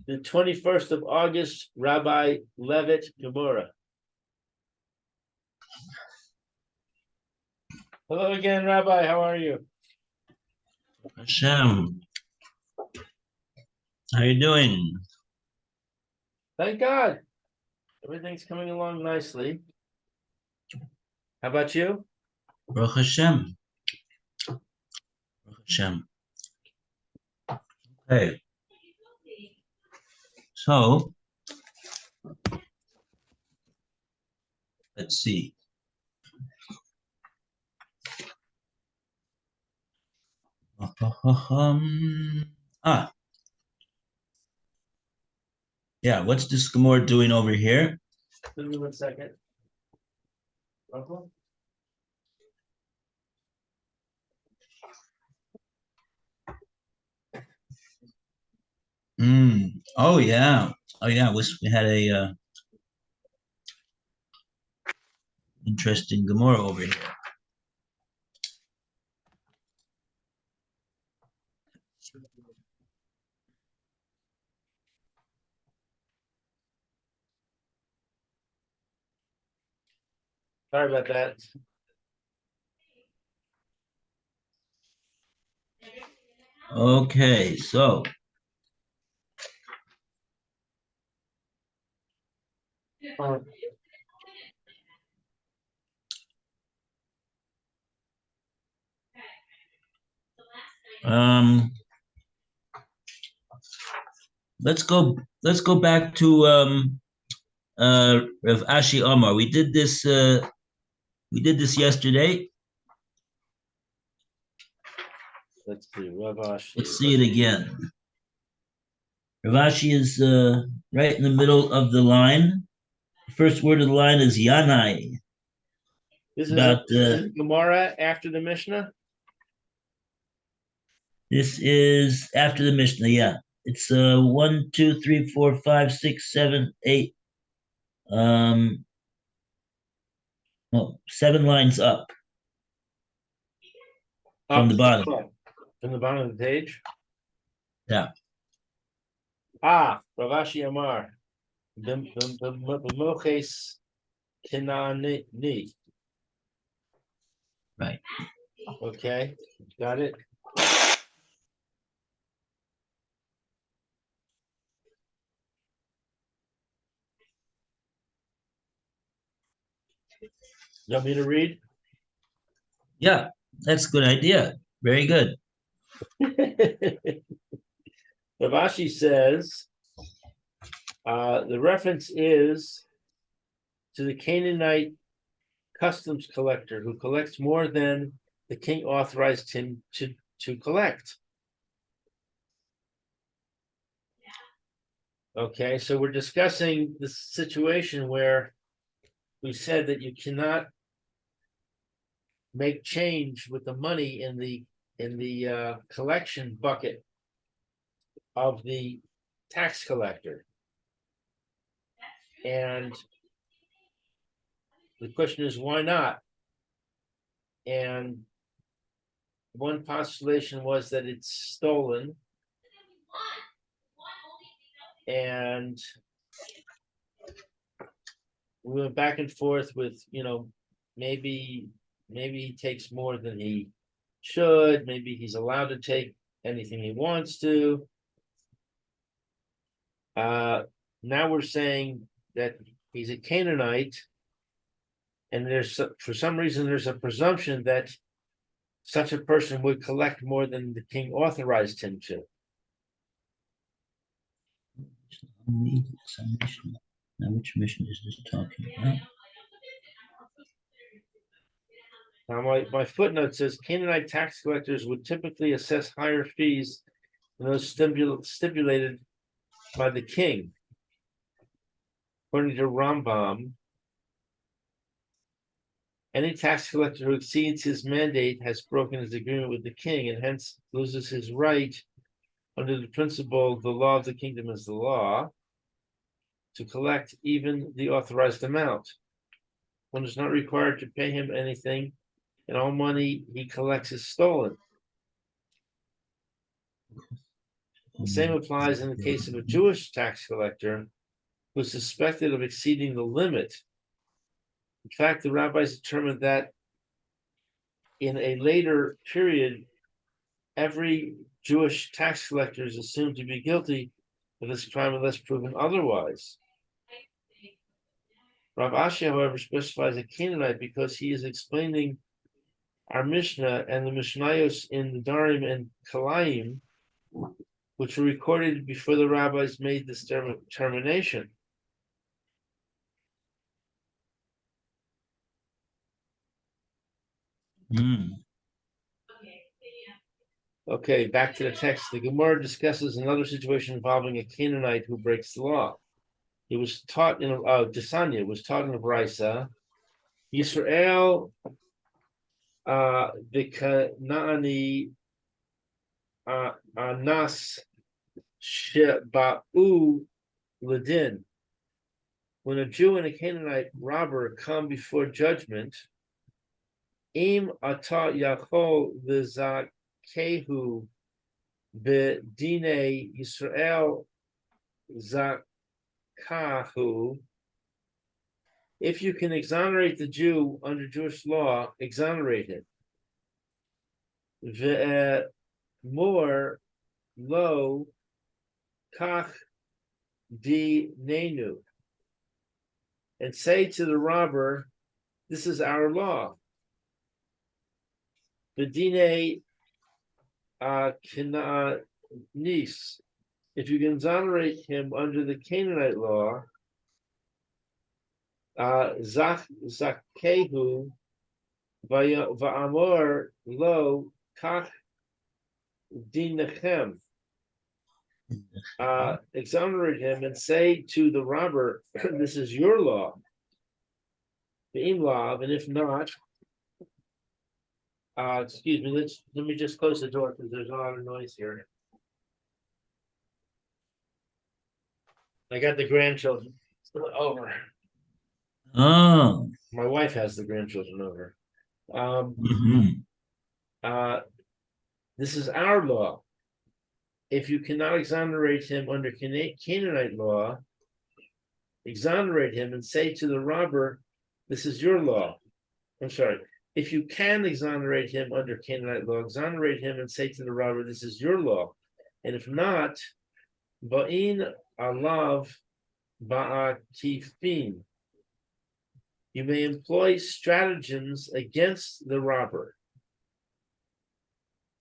The 21st of August, Rabbi Levitt, Gemora. Hello again, Rabbi. How are you? Hashem, how you doing? Thank God. Everything's coming along nicely. How about you? Baruch Hashem. Baruch Hashem. Okay. So, let's see. Yeah, what's this Gemora doing over here? Give me 1 second. Uncle? Oh yeah. We had a interesting Gemora over here. Sorry about that. Okay, so let's go back to Rav Ashi Omar. We did this yesterday. Let's see. Ravashi. Let's see it again. Rav Ashi is right in the middle of the line. The first word of the line is Yanai. This is Gemara after the Mishnah? This is after the Mishnah, yeah. It's 1, 2, 3, 4, 5, 6, 7, 8. 7 lines up from the bottom. From the bottom of the page? Yeah. Ravashi Amar. B'moches Kinani. Right. Okay, got it. You want me to read? Yeah, that's a good idea. Very good. Ravashi says, the reference is to the Canaanite customs collector who collects more than the king authorized him to collect. Okay, so we're discussing this situation where we said that you cannot make change with the money in the collection bucket of the tax collector. And the question is, why not? And one postulation was that it's stolen. And we went back and forth with, maybe he takes more than he should. Maybe he's allowed to take anything he wants to. Now we're saying that he's a Canaanite, and for some reason there's a presumption that such a person would collect more than the king authorized him to. Now, which mission is this talking about? Now, my footnote says Canaanite tax collectors would typically assess higher fees than those stipulated by the king. According to Rambam, any tax collector who exceeds his mandate has broken his agreement with the king and hence loses his right under the principle, the law of the kingdom is the law, to collect even the authorized amount. One is not required to pay him anything, and all money he collects is stolen. The same applies in the case of a Jewish tax collector who is suspected of exceeding the limit. In fact, the rabbis determined that in a later period, every Jewish tax collector is assumed to be guilty of this crime unless proven otherwise. Rav Ashi, however, specifies a Canaanite because he is explaining our Mishnah and the Mishnayos in the Darim and Kalayim, which were recorded before the rabbis made this determination. Okay, back to the text. The Gemara discusses another situation involving a Canaanite who breaks the law. He was taught in Desanya was taught in a Brisa. Yisrael the Kanaani Anas Sheba'u Ladin. When a Jew and a Canaanite robber come before judgment, Im ata yachol v'zakehu b'dinei Yisrael zakahu. If you can exonerate the Jew under Jewish law, exonerate him. Ve'emor lo kach di nenu. And say to the robber, this is our law. B'dinei Canaanis. If you can exonerate him under the Canaanite law, Zakehu va'amor lo kach dinachem. Exonerate him and say to the robber, this is your law. Be'im law, and if not, excuse me, let me just close the door because there's a lot of noise here. I got the grandchildren over. Oh. My wife has the grandchildren over. This is our law. If you cannot exonerate him under Canaanite law, exonerate him and say to the robber, this is your law. I'm sorry. If you can exonerate him under Canaanite law, exonerate him and say to the robber, this is your law. And if not, ba'in alav ba'akifin. You may employ stratagems against the robber.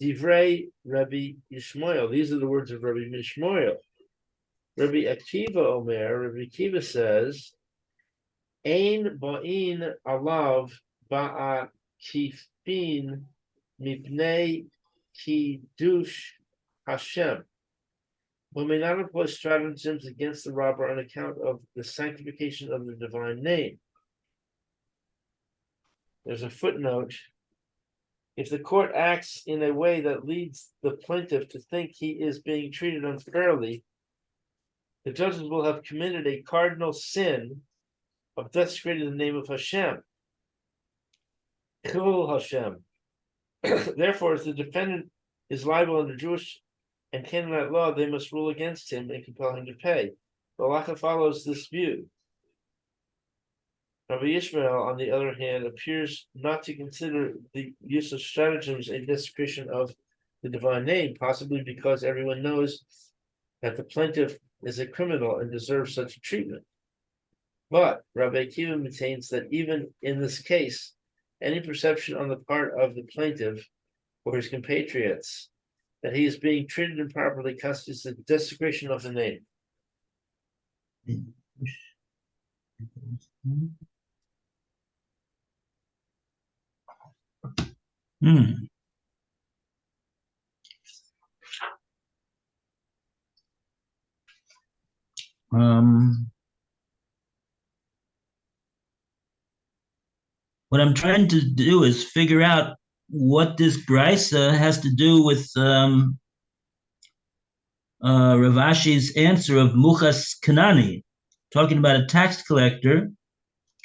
Divrei Rabbi Yishmael. These are the words of Rabbi Yishmael. Rabbi Akiva Omer. Rabbi Akiva says, Ein ba'in alav ba'akifin mipnei kiddush Hashem. One may not employ stratagems against the robber on account of the sanctification of the divine name. There's a footnote. If the court acts in a way that leads the plaintiff to think he is being treated unfairly, the judges will have committed a cardinal sin of desecrating the name of Hashem. Chilul Hashem. Therefore, if the defendant is liable under Jewish and Canaanite law, they must rule against him and compel him to pay. The halacha follows this view. Rabbi Yishmael, on the other hand, appears not to consider the use of stratagems a desecration of the divine name, possibly because everyone knows that the plaintiff is a criminal and deserves such treatment. But Rabbi Akiva maintains that even in this case, any perception on the part of the plaintiff or his compatriots that he is being treated improperly constitutes the desecration of the name. What I'm trying to do is figure out what this brisa has to do with Rav Ashi's answer of Muchas Kanani, talking about a tax collector,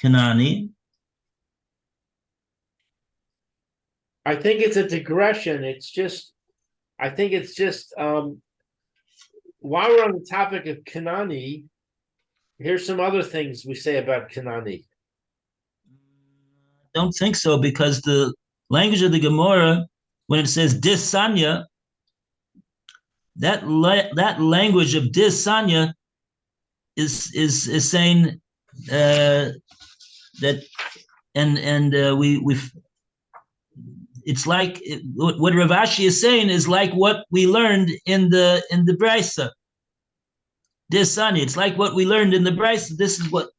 Kanani. I think it's a digression. I think it's just while we're on the topic of Kanani, here's some other things we say about Kanani. Don't think so, because the language of the Gemora, when it says disanya, that language of disanya is saying that we it's like what Rav Ashi is saying is like what we learned in the Brisa. Disanya, it's like what we learned in the Brisa. This is what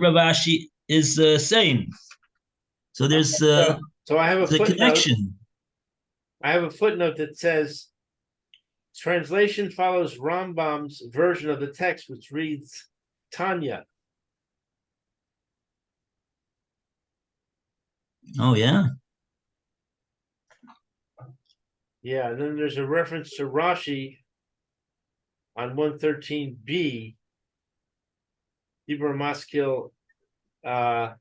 Rav Ashi is saying. So there's so I have a footnote. connection. I have a footnote that says translation follows Rambam's version of the text, which reads Tanya. Oh yeah. Yeah, and then there's a reference to Rashi on 113b, Hebrew Maskil Bahapikuts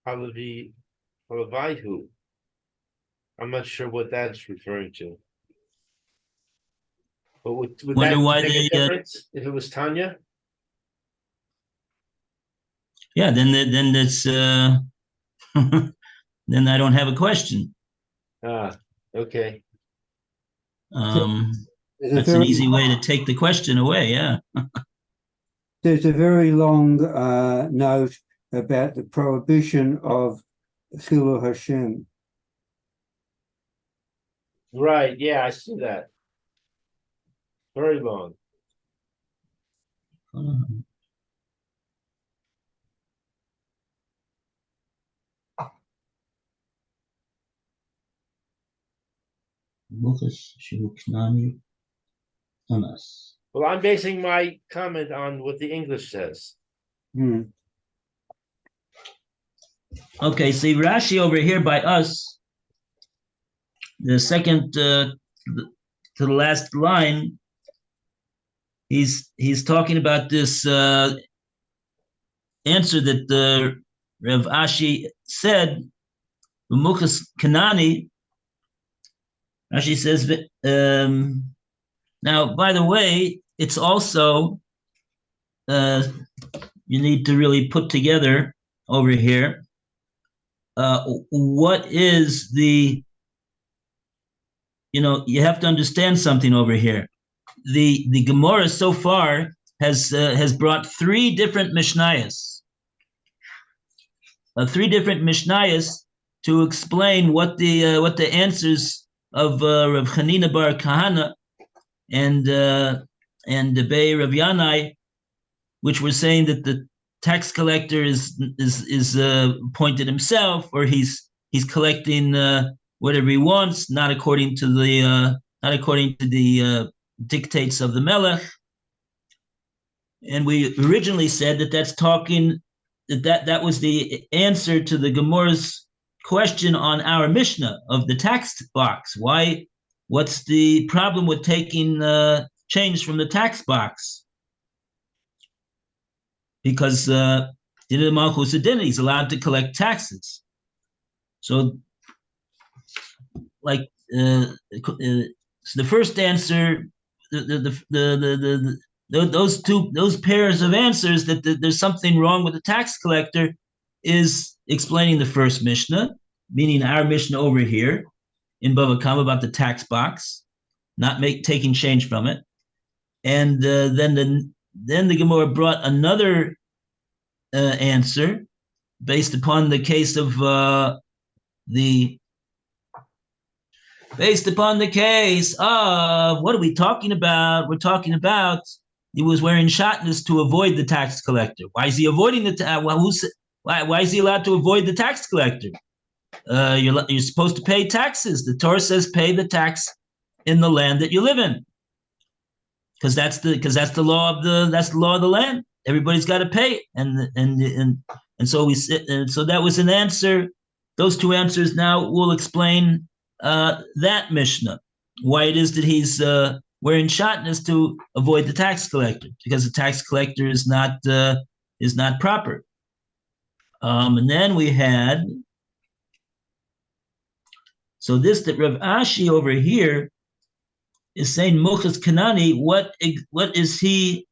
Halavaihu. I'm not sure what that's referring to. But would that make a difference if it was Tanya? Yeah, then that's then I don't have a question. Okay. That's an easy way to take the question away. Yeah. There's a very long note about the prohibition of Chilul Hashem. Right. Yeah, I see that. Very long. Well, I'm basing my comment on what the English says. Okay, see Rashi over here by us, the second to the last line, he's talking about this answer that Rav Ashi said, Mukhas Kanani. Rashi says, now, by the way, it's also, you need to really put together over here, what is the, you have to understand something over here. The Gemora so far has brought three different Mishnayos. Three different Mishnayos to explain what the answers of Rav Chanina Bar Kahana and the Bei Rav Yanai, which were saying that the tax collector is appointed himself, or he's collecting whatever he wants, not according to the dictates of the Melech. And we originally said that's talking that was the answer to the Gemora's question on our Mishnah of the tax box. What's the problem with taking change from the tax box? Because Malchus Adin, he's allowed to collect taxes. So, like so the first answer, those pairs of answers that there's something wrong with the tax collector is explaining the first Mishnah, meaning our Mishnah over here in Bava Kama about the tax box, not taking change from it, and then the Gemara brought another answer based upon the case of what are we talking about? We're talking about he was wearing shatnez to avoid the tax collector. Why is he avoiding why is he allowed to avoid the tax collector? You're supposed to pay taxes. The Torah says pay the tax in the land that you live in, because that's the law of the land. Everybody's got to pay, and so so that was an answer. Those two answers now will explain that Mishnah, why it is that he's wearing shatnez to avoid the tax collector, because the tax collector is not proper. And then we had So this that Rav Ashi over here is saying Muchas Kanani. What is he?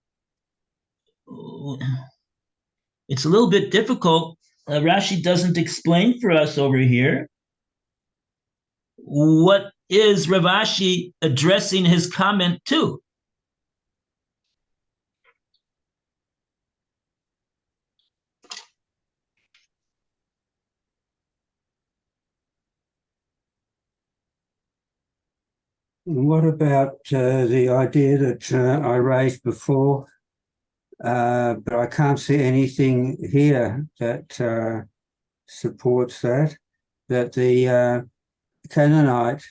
It's a little bit difficult. Rashi doesn't explain for us over here. What is Rav Ashi addressing his comment to? What about the idea that I raised before, but I can't see anything here that supports that the Canaanite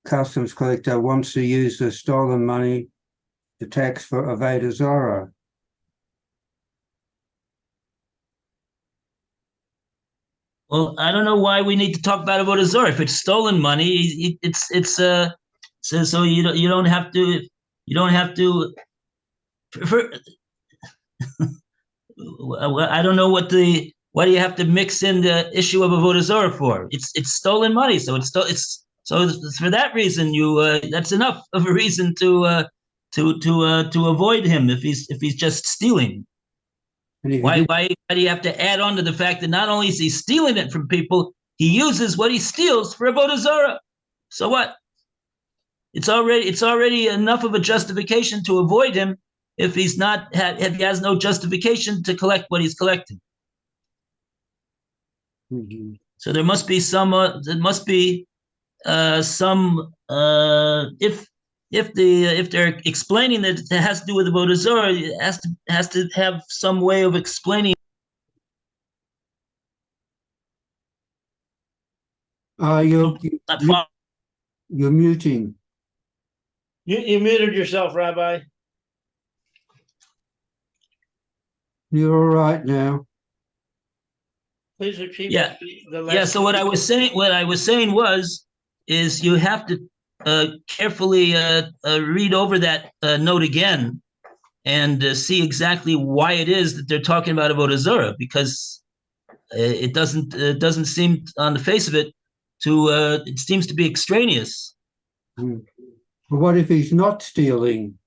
customs collector wants to use the stolen money to tax for Avodah Zarah? Well, I don't know why we need to talk about Avodah Zarah. If it's stolen money, so you don't have to. For, I don't know why do you have to mix in the issue of Avodah Zarah for? It's stolen money, so it's for that reason that's enough of a reason to avoid him if he's just stealing. Why do you have to add on to the fact that not only is he stealing it from people, he uses what he steals for Avodah Zarah? So what? It's already enough of a justification to avoid him if he has no justification to collect what he's collecting. Mm-hmm. So there must be some if they're explaining that it has to do with Avodah Zarah, it has to have some way of explaining. You're muting. You muted yourself, Rabbi. You're all right now. Please repeat. Yeah. The last Yeah. So what I was saying is you have to carefully read over that note again and see exactly why it is that they're talking about Avodah Zarah, because it doesn't seem on the face of it it seems to be extraneous. But what if he's not stealing?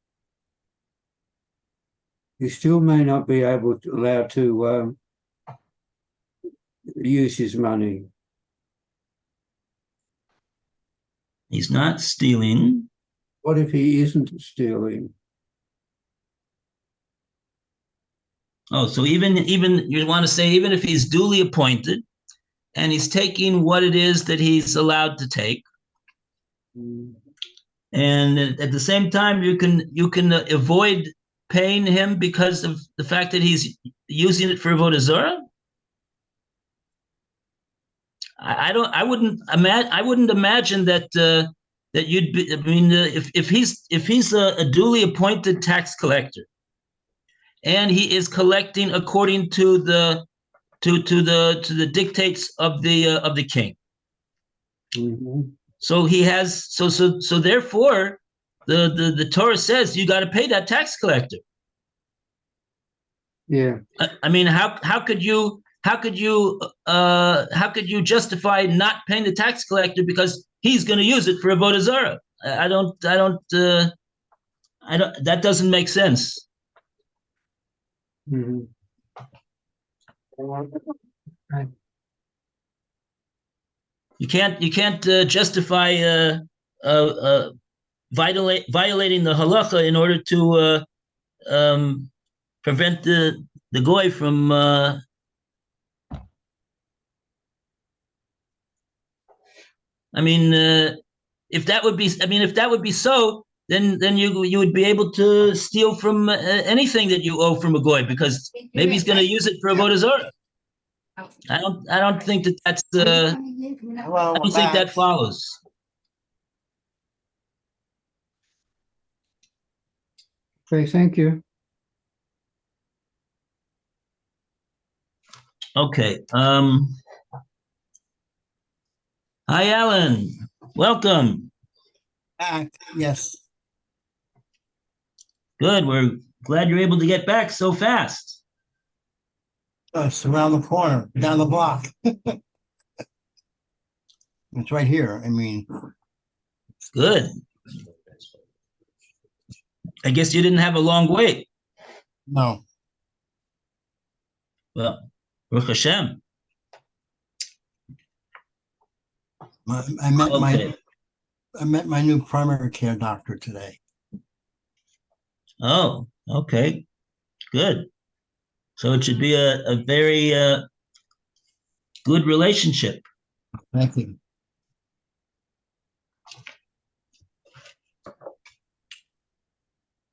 He still may not be allowed to use his money. He's not stealing. What if he isn't stealing? Oh, so even you want to say even if he's duly appointed and he's taking what it is that he's allowed to take, and at the same time you can avoid paying him because of the fact that he's using it for Avodah Zarah? I wouldn't imagine that that you'd be. I mean, if he's a duly appointed tax collector, and he is collecting according to the dictates of the king. Mm-hmm. So he has so therefore the Torah says you got to pay that tax collector. Yeah. I mean, how could you justify not paying the tax collector because he's going to use it for Avodah Zarah? I don't. That doesn't make sense. Mm-hmm. You can't justify violating the halacha in order to prevent the goy from. I mean, if that would be so, then you would be able to steal from anything that you owe from a goy, because maybe he's going to use it for Avodah Zarah. I don't think that's I don't think that follows. Okay, thank you. Okay. Hi, Alan. Welcome. Yes. Good. We're glad you're able to get back so fast. It's around the corner, down the block. It's right here. I mean, Good. I guess you didn't have a long wait. no. Well, Baruch Hashem. I met Okay. my new primary care doctor today. Oh, okay. Good. So it should be a very good relationship. Thank you.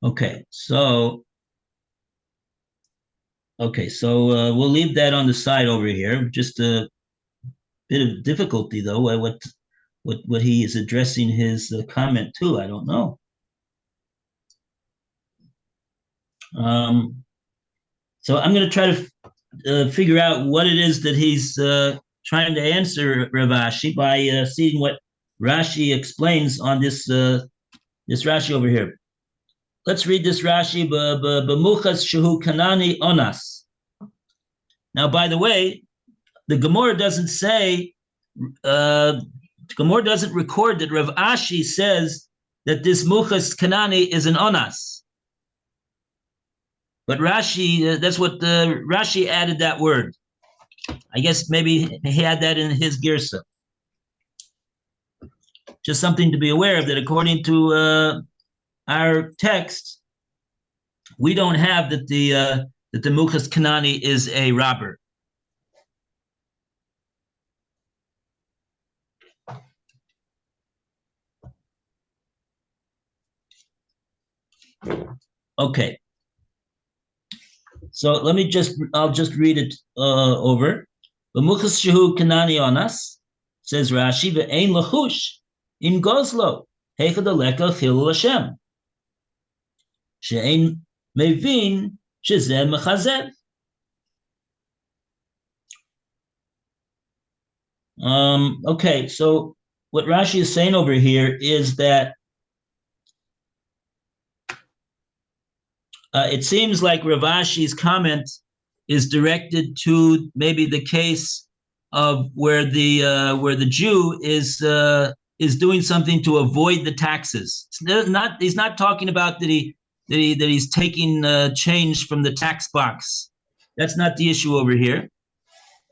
Okay, so we'll leave that on the side over here. Just a bit of difficulty though. What he is addressing his comment to, I don't know. So I'm going to try to figure out what it is that he's trying to answer Rav Ashi by seeing what Rashi explains on this this Rashi over here. Let's read this Rashi. B'muchas shehu kanani onas. Now, by the way, the Gemora doesn't say. Gemora doesn't record that Rav Ashi says that this muchas kanani is an onas. But Rashi, that's what Rashi added that word. I guess maybe he had that in his girsa. Just something to be aware of, that according to our text, we don't have that the Muchas Kanani is a robber. Okay. So I'll just read it over. Muchas shehu Kanani onas, says Rashi, ve'ein lachush in gozlo heichad aleka chilul Hashem. She'ein mevin shezeh mechazev. Okay, so what Rashi is saying over here is that it seems like Rav Ashi's comment is directed to maybe the case of where the Jew is doing something to avoid the taxes. He's not talking about that he's taking change from the tax box. That's not the issue over here,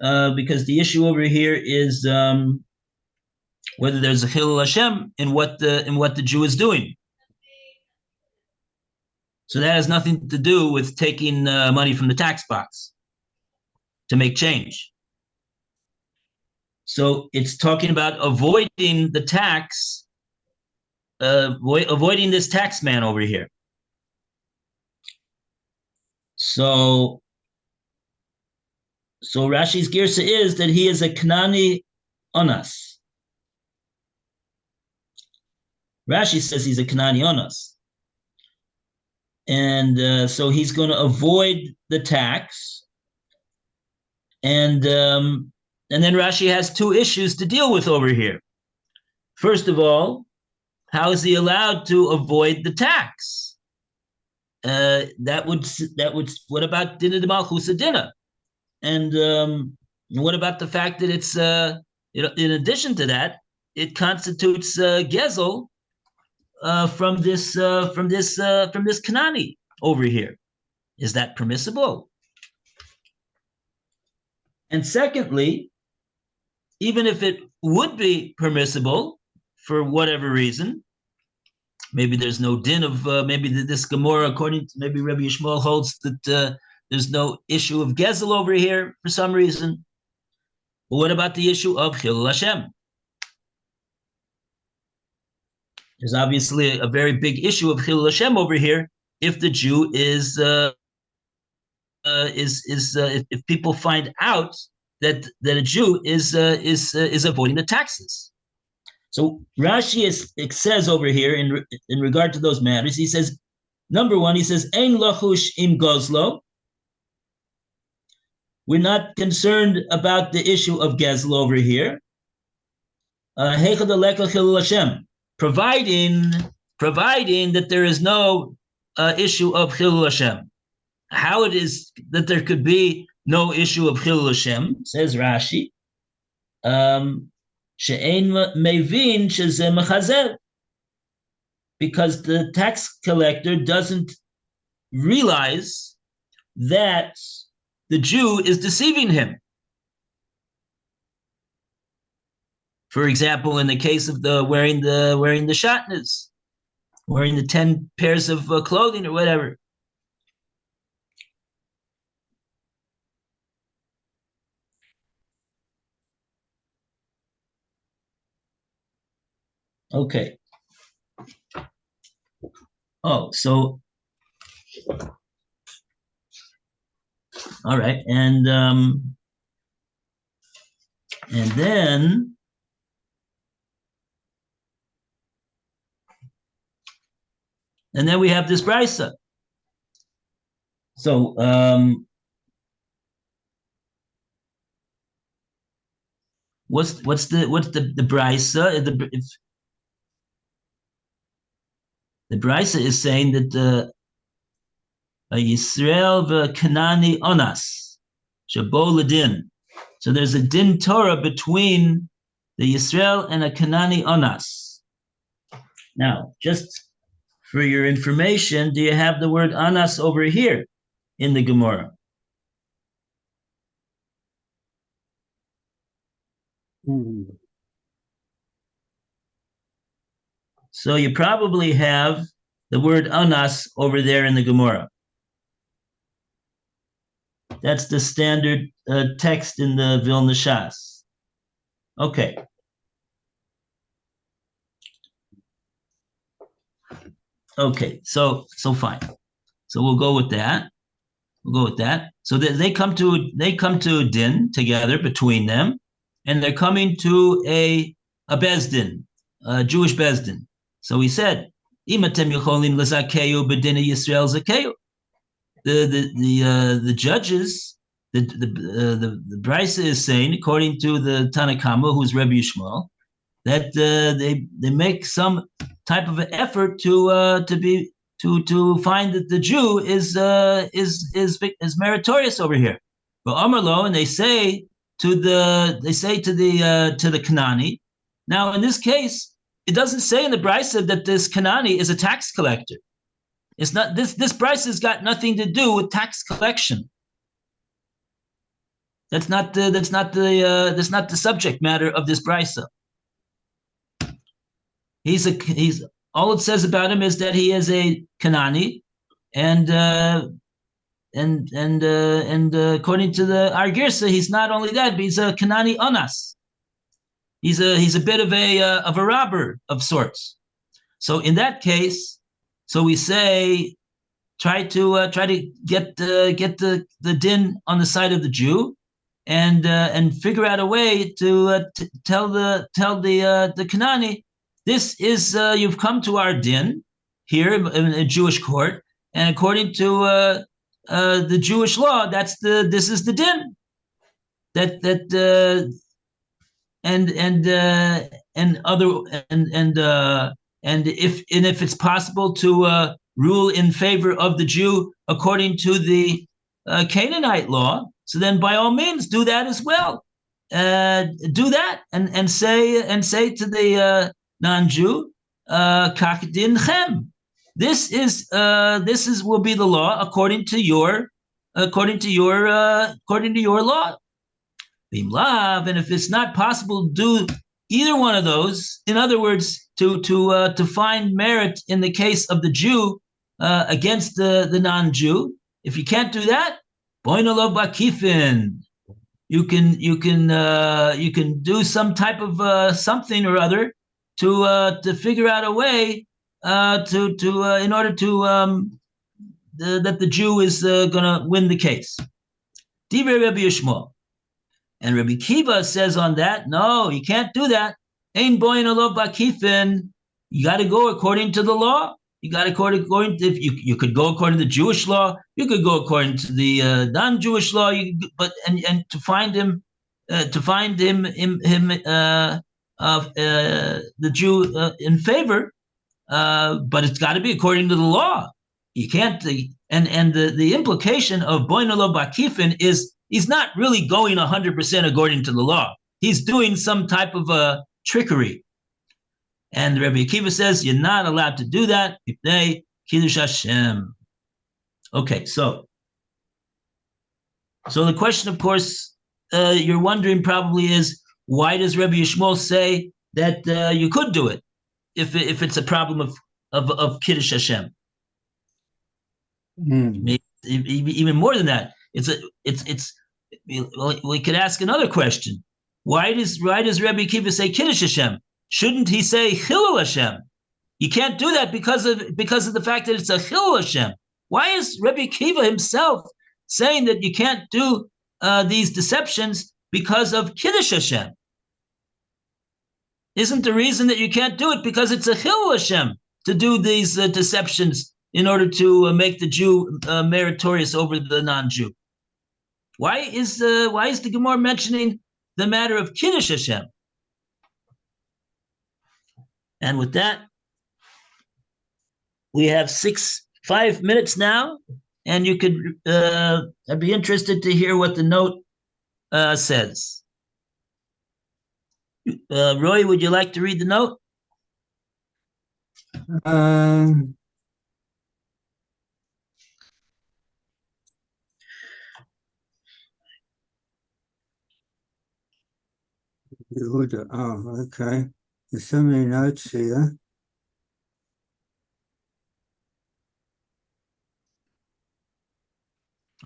because the issue over here is whether there's a Chilul Hashem in what the Jew is doing. So that has nothing to do with taking money from the tax box to make change. So it's talking about avoiding the tax, avoiding this tax man over here. So Rashi's girsa is that he is a Kanani onas. Rashi says he's a Kanani onas. And so he's going to avoid the tax. And then Rashi has two issues to deal with over here. First of all, how is he allowed to avoid the tax? That would what about Dina de Malchus Dina? And what about the fact that it's in addition to that, it constitutes Gezel from this Kanani over here. Is that permissible? And secondly, even if it would be permissible for whatever reason, maybe there's no din of maybe this Gemora, according to maybe Rabbi Yishmael, holds that there's no issue of Gezel over here for some reason. But what about the issue of Chilul Hashem? There's obviously a very big issue of Chilul Hashem over here if the Jew is if people find out that a Jew is avoiding the taxes. So Rashi says over here in regard to those matters, he says, number one, he says, Ein lachush im gozlo. We're not concerned about the issue of Gezel over here. Heichad aleka chilul Hashem. Providing that there is no issue of Chilul Hashem. How it is that there could be no issue of Chilul Hashem, says Rashi. she'ein mevin shezeh mechazer, because the tax collector doesn't realize that the Jew is deceiving him. For example, in the case of the wearing the shatnez, wearing the 10 pairs of clothing or whatever. Okay. Oh, so all right, and then we have this brisa. So what's the brisa? The brisa is saying that the Yisrael v'Kanani onas shabo ledin. So there's a din Torah between the Yisrael and a Kanani onas. Now, just for your information, do you have the word anas over here in the Gemora? So you probably have the word anas over there in the Gemora. That's the standard text in the Vilna Shas. Okay. Okay, so fine. So we'll go with that. So they come to din together between them, and they're coming to a bezdin, a Jewish bezdin. So he said, "Imatem yocholim lezakeu bedina Yisrael zakeu." The judges, the brisa is saying, according to the Tanakama, who's Rebbe Yishmael, that they make some type of an effort to find that the Jew is meritorious over here. But Amarlo, and they say to the Kanani. Now, in this case, it doesn't say in the brisa that this Kanani is a tax collector. It's not this brisa has got nothing to do with tax collection. That's not the subject matter of this brisa. He's all it says about him is that he is a Kanani, and according to the Argirsa, he's not only that, but he's a Kanani onas. He's a bit of a robber of sorts. So in that case, so we say try to get the din on the side of the Jew, and figure out a way to tell the Kanani, this is you've come to our din here in a Jewish court, and according to the Jewish law, this is the din and if it's possible to rule in favor of the Jew according to the Canaanite law, so then by all means do that as well. Do that and say to the non-Jew, kach din chem. This will be the law according to your law. And if it's not possible to do either one of those, in other words, to find merit in the case of the Jew against the non-Jew, if you can't do that, boinalo bakifin, you can do some type of something or other to figure out a way in order to that the Jew is going to win the case. Divrei Rabbi Yishmael. And Rabbi Kiva says on that, no, you can't do that. Ein boin alov bakifin. You got to go according to the law. You got to according to, if you could go according to the Jewish law. You could go according to the non-Jewish law. But to find him, the Jew in favor. But it's got to be according to the law. You can't. And the implication of boin alov bakifin is he's not really going 100% according to the law. he's doing some type of a trickery. And Rabbi Akiva says you're not allowed to do that. Mipnei Kiddush Hashem. Okay, so the question, of course, you're wondering probably is, why does Rabbi Yishmael say that you could do it if it's a problem of Kiddush Hashem? Maybe even more than that. We could ask another question. Why does Rabbi Akiva say Kiddush Hashem? Shouldn't he say Chilul Hashem? You can't do that because of the fact that it's a Chilul Hashem. Why is Rabbi Akiva himself saying that you can't do these deceptions because of Kiddush Hashem? Isn't the reason that you can't do it because it's a Chilul Hashem to do these deceptions in order to make the Jew meritorious over the non-Jew? Why is the Gemara mentioning the matter of Kiddush Hashem? And with that, we have 5 minutes now, and you could I'd be interested to hear what the note says. Roy, would you like to read the note? Oh, okay. There's so many notes here.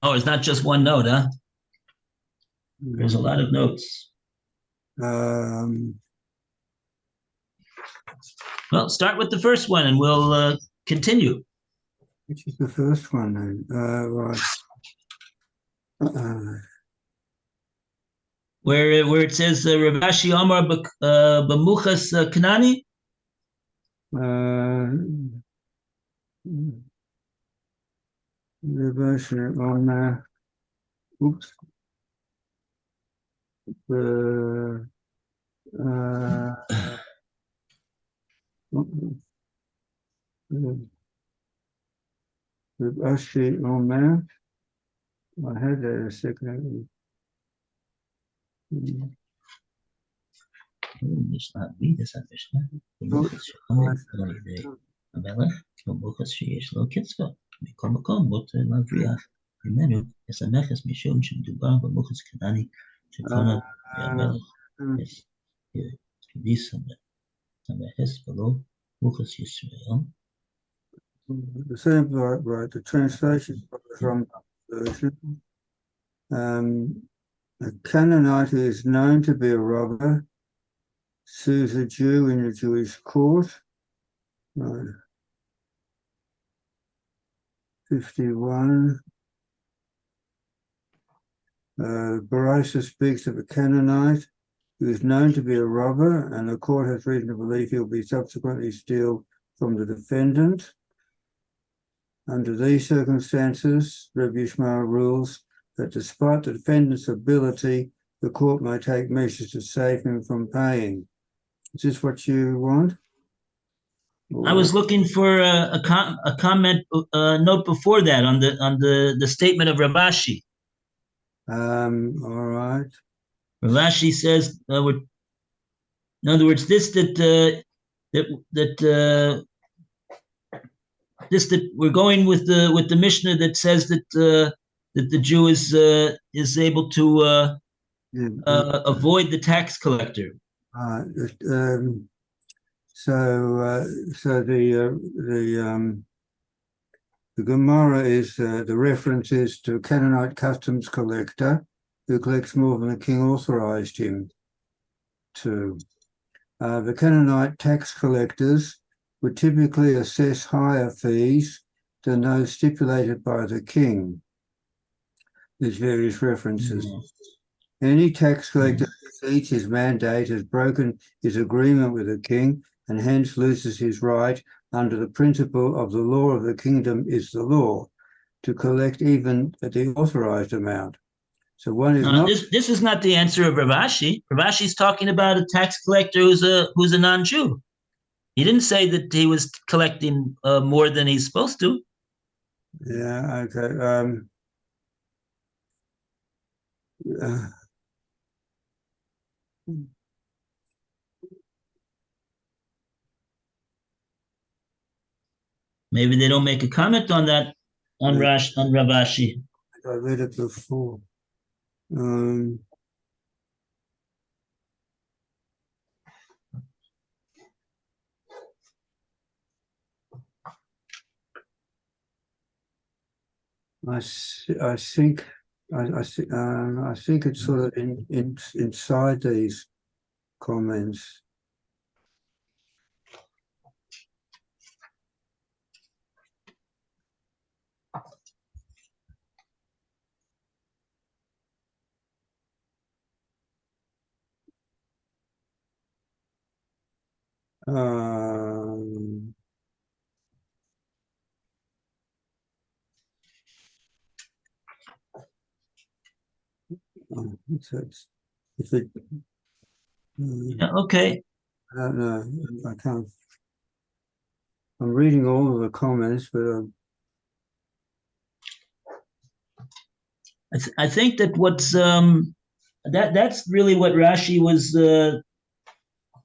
Oh, it's not just one note, huh? There's a lot of notes. Well, start with the first one and we'll continue. Which is the first one then? Right. Where it says Rav Ashi Omar b'muchas Kanani? The version on oops. The Ashi Omer. I had that a second. המלך שיש לו קצבה, מכל מקום מותר להבריח ממנו המכס משום שמדובר במוחץ כנעני שקונה המלך כדיס המכס ולא מוחץ ישראל. The same right, the translation from the version. A Canaanite who is known to be a robber sues a Jew in a Jewish court. 51. Barisa speaks of a Canaanite who is known to be a robber, and the court has reason to believe he'll be subsequently steal from the defendant. Under these circumstances, Rabbi Yishmael rules that despite the defendant's ability, the court may take measures to save him from paying. Is this what you want? I was looking for a comment note before that on the statement of Rav Ashi. All right. Rav Ashi says, in other words, this that we're going with the Mishnah that says that the Jew is able to avoid the tax collector. So the Gemara is the reference is to a Canaanite customs collector who collects more than the king authorized him to. The Canaanite tax collectors would typically assess higher fees than those stipulated by the king. There's various references. Any tax collector who defeats his mandate has broken his agreement with the king and hence loses his right under the principle of the law of the kingdom is the law to collect even at the authorized amount. So one is not. This is not the answer of Rav Ashi. Rav Ashi is talking about a tax collector who's a non-Jew. He didn't say that he was collecting more than he's supposed to. Yeah. Okay. Maybe they don't make a comment on that on Ravashi. I read it before. Um, I think I think it's sort of inside these comments. Um, oh, if it, Yeah, okay. I don't know. I can't. I'm reading all of the comments, but I think that what's that's really what Rashi was the,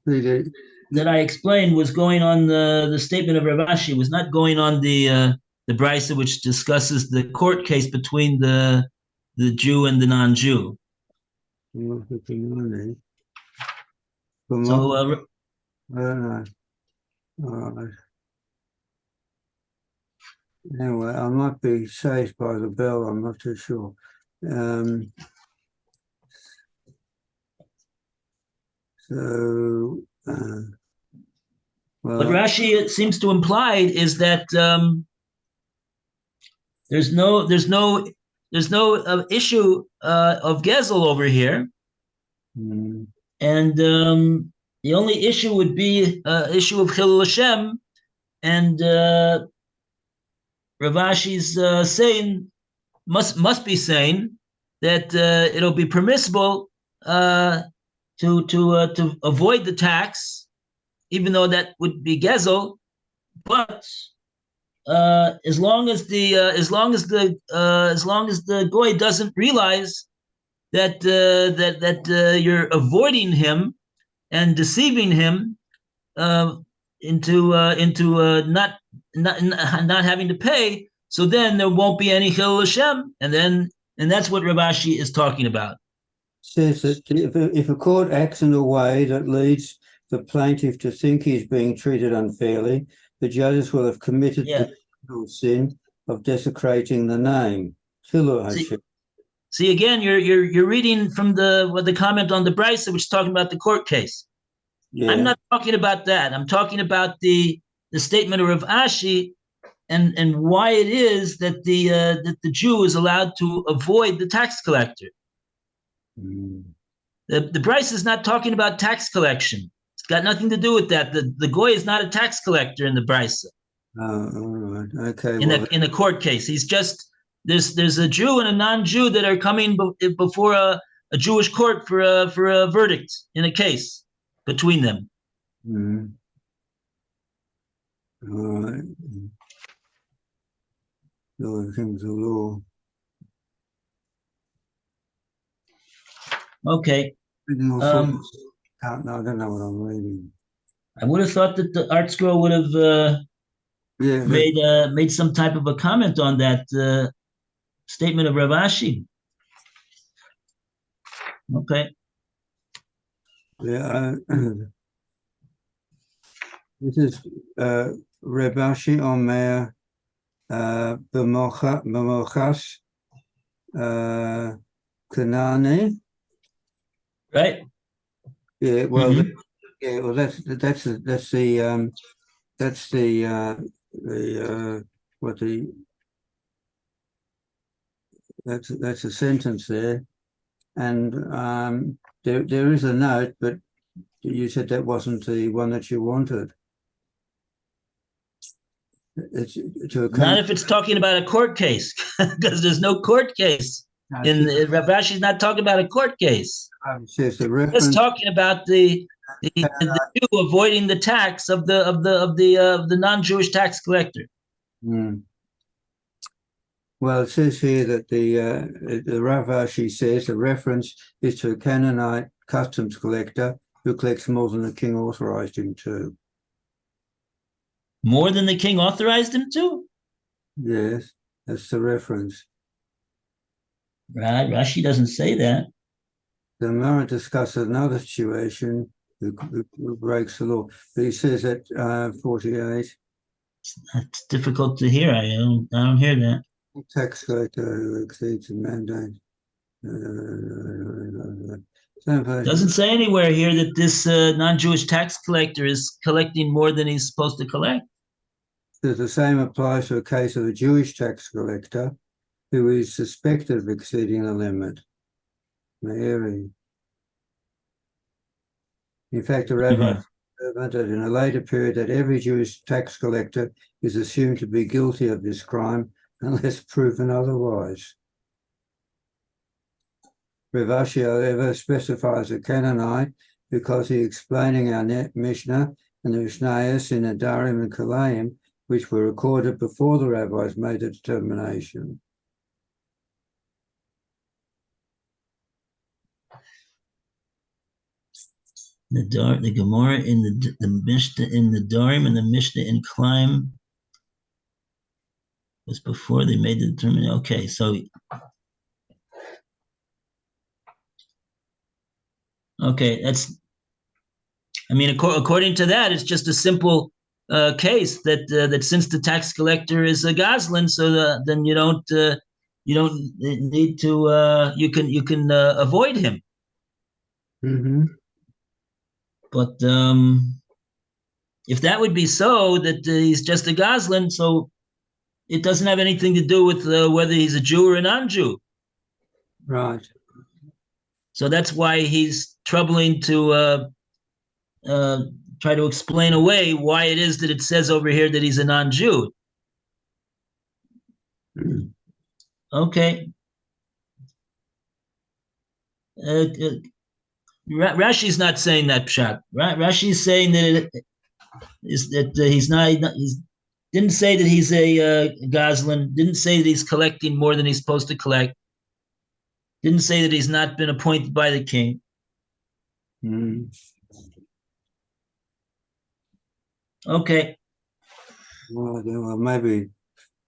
that I explained was going on the statement of Ravashi, was not going on the brisa which discusses the court case between the Jew and the non-Jew. So I don't know. Anyway, I might be saved by the bell. I'm not too sure. So, what well, Rashi seems to imply is that there's no issue of Gezel over here, and the only issue would be issue of Chilul Hashem, and Ravashi's saying must be saying that it'll be permissible to avoid the tax, even though that would be Gezel, but as long as the goy doesn't realize that you're avoiding him and deceiving him into not having to pay, so then there won't be any Chilul Hashem, and that's what Ravashi is talking about. Says that if a court acts in a way that leads the plaintiff to think he's being treated unfairly, the judges will have committed the sin of desecrating the name. See again, you're reading from the comment on the brisa, which is talking about the court case. Yeah. I'm not talking about that. I'm talking about the statement of Rav Ashi and why it is that the Jew is allowed to avoid the tax collector. The brisa is not talking about tax collection. It's got nothing to do with that. The goy is not a tax collector in the brisa. Oh, all right. Okay. In a court case, he's just there's a Jew and a non-Jew that are coming before a Jewish court for a verdict in a case between them. All right. Those things are law. Okay. I don't know what I'm reading. I would have thought that the art scroll would have made some type of a comment on that statement of Rav Ashi. Okay. Yeah. This is Rav Ashi Omer B'mochas Kanani. Right. Yeah. Well. Yeah. Well, that's a sentence there, and there is a note, but you said that wasn't the one that you wanted. Not if it's talking about a court case, because there's no court case. Rav Ashi's not talking about a court case. Says the reference. It's talking about the Jew avoiding the tax of the non-Jewish tax collector. Well, it says here that the Rav Ashi says the reference is to a Canaanite customs collector who collects more than the king authorized him to. More than the king authorized him to? Yes, that's the reference. Right, Rashi doesn't say that. The Gemora discusses another situation who breaks the law, but he says at 48, It's difficult to hear. I don't hear that. tax collector who exceeds the mandate. Doesn't say anywhere here that this non-Jewish tax collector is collecting more than he's supposed to collect. The same applies to a case of a Jewish tax collector who is suspected of exceeding the limit. Meiri. In fact, the rabbi commented in a later period that every Jewish tax collector is assumed to be guilty of this crime unless proven otherwise. Rav Ashi, however, specifies a Canaanite because he explaining our Mishnah and the Mishnayos in Adarim and Kalayim, which were recorded before the rabbis made a determination. The Gemora in the Mishnah in the Darim and the Mishnah in Climb was before they made the determination. Okay, so okay, that's. I mean, according to that, it's just a simple case that since the tax collector is a Goslin, so then you don't need to you can avoid him. Mm-hmm. But if that would be so, that he's just a Goslin, so it doesn't have anything to do with whether he's a Jew or a non-Jew. Right. So that's why he's troubling to try to explain away why it is that it says over here that he's a non-Jew. Okay. Rashi's not saying that pshat. Rashi's saying that he's not. He's didn't say that he's a Goslin. Didn't say that he's collecting more than he's supposed to collect. Didn't say that he's not been appointed by the king. Mm. Okay. Well, maybe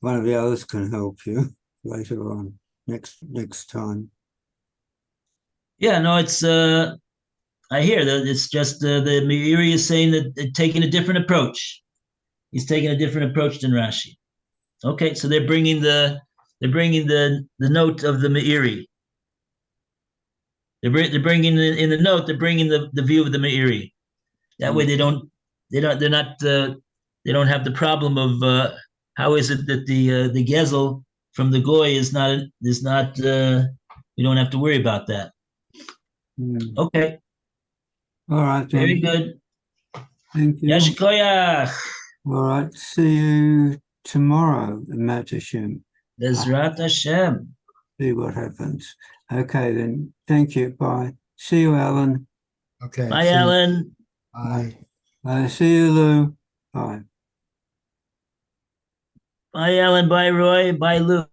one of the others can help you later on, next time. Yeah, no, it's I hear that it's just the Meiri is saying that they're taking a different approach. He's taking a different approach than Rashi. Okay, so they're bringing the note of the Meiri. They're bringing in the note. They're bringing the view of the Meiri. That way they don't have the problem of how is it that the gezel from the goy is not we don't have to worry about that. Mm. Okay. All right. Then. Very good. Thank you. Yashikoyach. All right. See you tomorrow, Mat Hashem. Bezrat Hashem. See what happens. Okay, then. Thank you. Bye. See you, Alan. Okay. Bye, see you. Alan. Bye. See you, Lou. Bye. Bye, Alan. Bye, Roy. Bye, Lou.